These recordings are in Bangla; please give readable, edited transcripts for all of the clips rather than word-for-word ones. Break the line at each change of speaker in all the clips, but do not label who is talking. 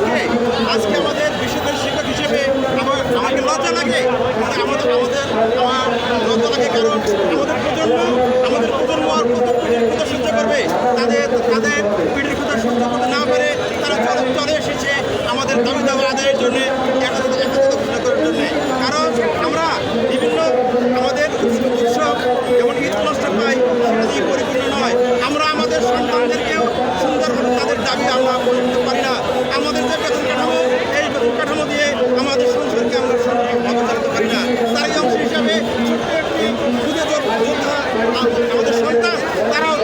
আজকে আজকে আমাদের বিশ্ববিদ্যালয়ের শিক্ষক হিসেবে আমাকে লজ্জা লাগে, মানে আমাদের লজ্জা লাগে, কারণ আমাদের প্রজন্ম আর কত পিঠের কথা সহ্য করবে। তাদের পিঠের কথা সহ্য করতে না পেরে তারা চলে এসেছে আমাদের দাবি দাবা আদায়ের জন্য, একত্রিত ঘোষণা করার জন্য। কারণ আমরা বিভিন্ন আমাদের উৎসব যেমন ঈদ অনুষ্ঠান পাই, সেটা দিয়ে পরিপূর্ণ নয়। আমরা আমাদের সন্তানদেরকেও সুন্দরভাবে তাদের দাবি আমরা পূরণ করতে পারি না। আমাদের যে বেতন কাঠামো, এই বেতন কাঠামো দিয়ে আমাদের সংসারকে আমরা সঠিকভাবে চালাতে পারি না। তারই অংশ হিসাবে ছোট্ট একটি খুদে যোদ্ধা আমাদের সন্তান, তারাও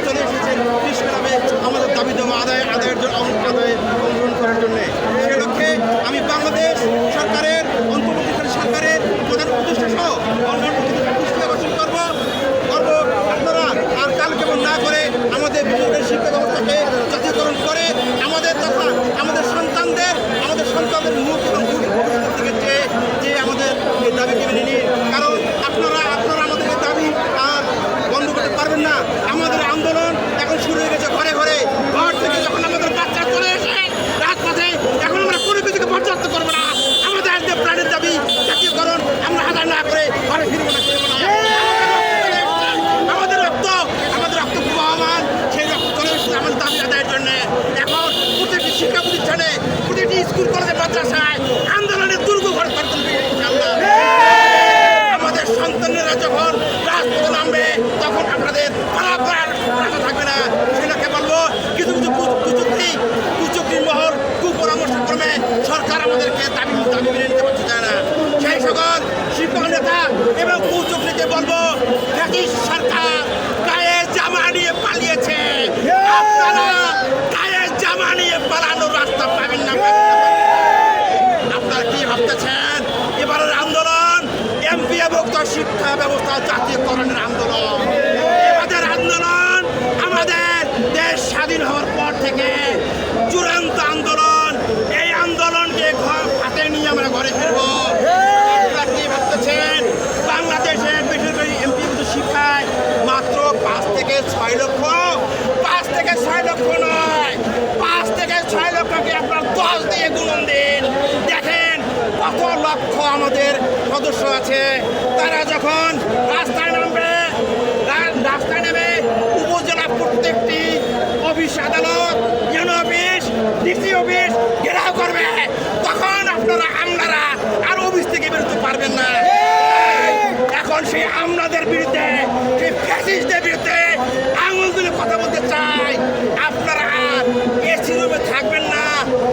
চলে এসেছে প্রেস ক্লাবে আমাদের দাবি দেওয়া আদায়ের জন্য অংশগ্রহণ করার জন্যে। সে লক্ষ্যে আমি বাংলাদেশ সরকারের অন্তর্বর্তীকালীন সরকারের প্রধান উপদেষ্টা সহ অন্যান্য দৃষ্টি আকর্ষণ করবো আপনারা আর কাল কেমন না করে আমাদের বিশ্ববিদ্যালয়ের শিক্ষা ব্যবস্থাকে জাতীয়করণ করে আমাদের তথা আমাদের সন্তানদের মুখ এবং ভবিষ্যতের দিকে যে আমাদের এই দাবিকে মেনে নিন। কারণ আপনারা আমাদের এই দাবি আর বন্ধ করতে পারবেন না। আমাদের আন্দোলন এখন শুরু হয়ে গেছে ঘরে ঘরে। ঘর থেকে যখন আমাদের বাচ্চা চলে এসে রাজপথে, এখন আমরা কোনো কিছুকে বরদাস্ত করবো না। আমাদের আজকে প্রাণের দাবি জাতীয়করণ আমরা আদায় না করে ঘরে ফিরবো না। আমাদের রক্ত প্রবাহমান, সেই রক্ত চলে এসেছে আমাদের দাবি আদায়ের জন্য। এখন প্রত্যেকটি শিক্ষা প্রতিষ্ঠানে, প্রতিটি স্কুল কলেজে মাদ্রাসায় আন্দোলনের দুর্গ ঘরে তুলবে ইনশাআল্লাহ। আমাদের সন্তানেরা যখন রাজপথে নামবে তখন আপনাদের পালাবার রাখা থাকবে না। সেটাকে বলবো কিছু কুচুক্তি মহল কুপরামর্শ ক্রমে সরকার আমাদেরকে দাবি মেনে নিতে পারছে না। সেই সকল শিক্ষক নেতা এবং কুচুক্তিকে বলবো, ব্রিটিশ সরকার গায়ে জামা নিয়ে পালিয়েছে। আপনারা গায়ে জামা নিয়ে পালানোর রাস্তা পাবেন না। আপনারা কি ভাবতেছেন? এবারের আন্দোলন এমপিএভুক্ত শিক্ষা ব্যবস্থা জাতীয়করণের আন্দোলন। এবারের আন্দোলন আমাদের দেশ স্বাধীন হওয়ার পর থেকে চূড়ান্ত আন্দোলন। এই আন্দোলনকে হাতে নিয়ে আমরা ঘরে ফিরবো। আপনারা কি ভাবতেছেন? বাংলাদেশের বেসরকারি এমপিএভুক্ত শিক্ষায় মাত্র 5 থেকে 6 লক্ষ নয়, 5 থেকে 6 লক্ষকে আপনার 10 দিয়ে গুণন দিন, দেখেন কত লক্ষ আমাদের সদস্য আছে। তারা যখন রাস্তায় নেমে উপজেলা প্রত্যেকটি অফিস আদালত, ইউনো অফিস, ডিসি অফিস ঘেরাও করবে, তখন আপনারা আর অফিস থেকে বেরোতে পারবেন না। এখন সেই আমলাদের বিরুদ্ধে, সেই ফ্যাসিস্টদের বিরুদ্ধে আঙুল তুলে কথা বলতে চাই। আপনারা আর এসি রুমে থাকবেন না।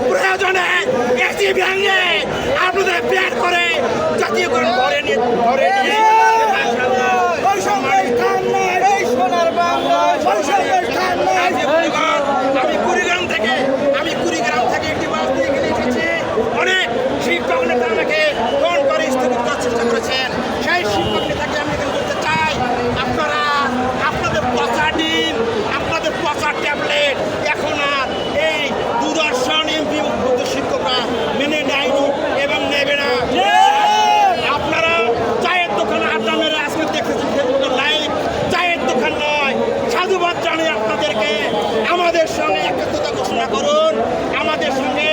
প্রয়োজনে এসি ভেঙে আপনাদের বের করে জাতীয়করণ ঘরে নিয়ে আমি কুড়িগ্রাম থেকে একটি বাস দিয়ে এখানে এসেছি। অনেক শিক্ষক নেতা আমাকে ফোন করে স্থগিত করার চেষ্টা করেছেন। সেই শিক্ষক নেতাকে আমি এখানে বলতে চাই, আপনারা আপনাদের পচা ডিম, আপনাদের পচা ট্যাবলেট এখন আর এই দূরদর্শন এমপিভুক্ত শিক্ষকরা মেনে নেয়নি এবং নেবে না। আপনারা চায়ের দোকানে আড্ডা মেরে আজকে দেখেছেন ফেসবুকের লাইভ, চায়ের দোকান নয়। সাধুবাদ জানিয়ে আপনাদেরকে আমাদের সঙ্গে একত্রতা ঘোষণা করুন, আমাদের সঙ্গে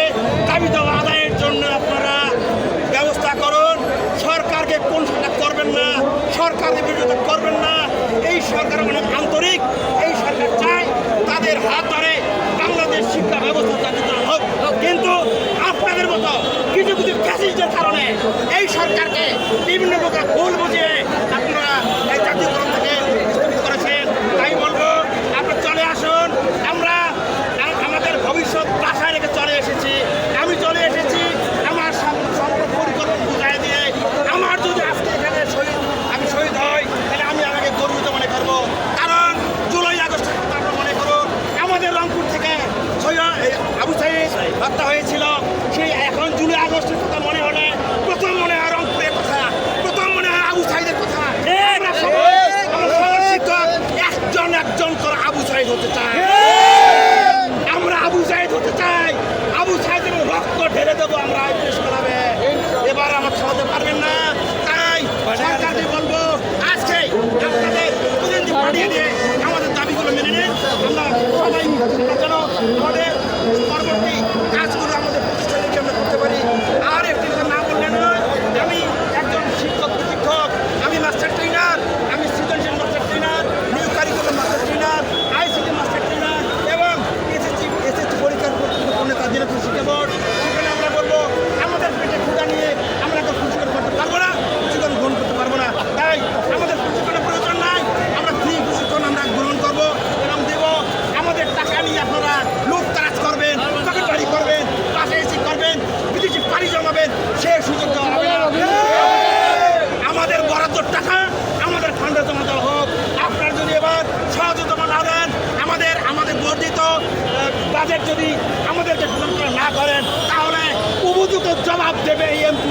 দাবি দেওয়া আদায়ের জন্য আপনারা ব্যবস্থা করুন। সরকারকে কোনটা করবেন না, সরকারের বিরোধিতা করবেন না। এই সরকার অনেক আন্তরিক, এই সরকার চায় তাদের হাত ধরে বাংলাদেশ শিক্ষা ব্যবস্থা জাতীয়করণ হোক। কিন্তু আপনাদের মতো কিছু ফ্যাসিস্টদের কারণে এই সরকারকে বিভিন্ন প্রকার ভুল বুঝিয়ে আপনারা এই জাতীয়করণ থেকে স্থগিত করেছেন। তাই বলবো, আপনারা চলে আসুন। আমরা আমাদের ভবিষ্যৎ বাসায় রেখে চলে এসেছি। আমি চলে এসেছি আমার সম্পূর্ণ পরিকল্পনা বুঝাই দিয়ে। আমার যদি আজকে এখানে আমি শহীদ হই, তাহলে আমি আমাকে গর্বিত মনে করবো। কারণ জুলাই আগস্টের কথা আমরা মনে করুন, আমাদের রংপুর থেকে আবু সাইদ হত্যা হয়েছিল। সেই এখন জুলাই আগস্টের কথা মনে হলে প্রথম মনে হয় রংপুরের কথা, প্রথম মনে হয় আবু সাইদের কথা। আমার শিক্ষক একজন করে আবু সাইদ হতে চায়। আমরা আবু সাইদ হতে চাই। আবু সাইদের রক্ত ঢেলে দেবো আমরা প্রেস ক্লাবে। এবার আমার খাওয়াতে পারবেন না। তাই সরকারকে বলবো, আজকে আপনাদের প্রতিনিধি পাঠিয়ে দিয়ে আমাদের দাবিগুলো মেনে নিন। আমরা সবাই যেন আমাদের পরবর্তী কাজগুলো প্রস্তাবিত বাজেট যদি আমাদেরকে প্রদান করা না করেন তাহলে উপযুক্ত জবাব দেবে এই এমপি